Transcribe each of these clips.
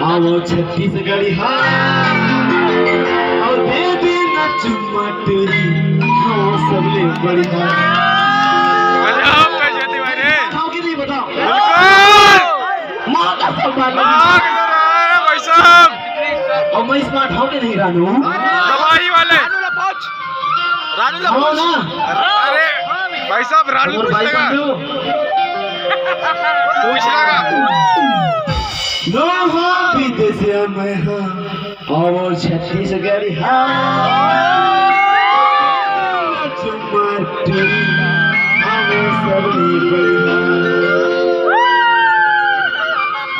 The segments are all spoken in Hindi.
आओ छत्तीसगढ़ी और दे देना चुम्मा टोरी आओ सबले बढ़िया बताओ कि नहीं बताओ माँ का सब बात भाई साहब और मैं स्मार्ट हो के नहीं रानू दवाई वाले रानू ला ना अरे भाई साहब रानू पूछ लेगा नो हो विदेश में हाँ और छत्तीसगढ़ी चुम्मा टोरी आओ सबले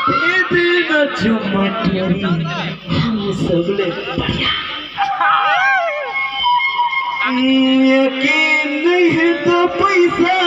बढ़िया चुम्मा टोरी हम सबले बढ़िया यकीन नहीं है तो पैसा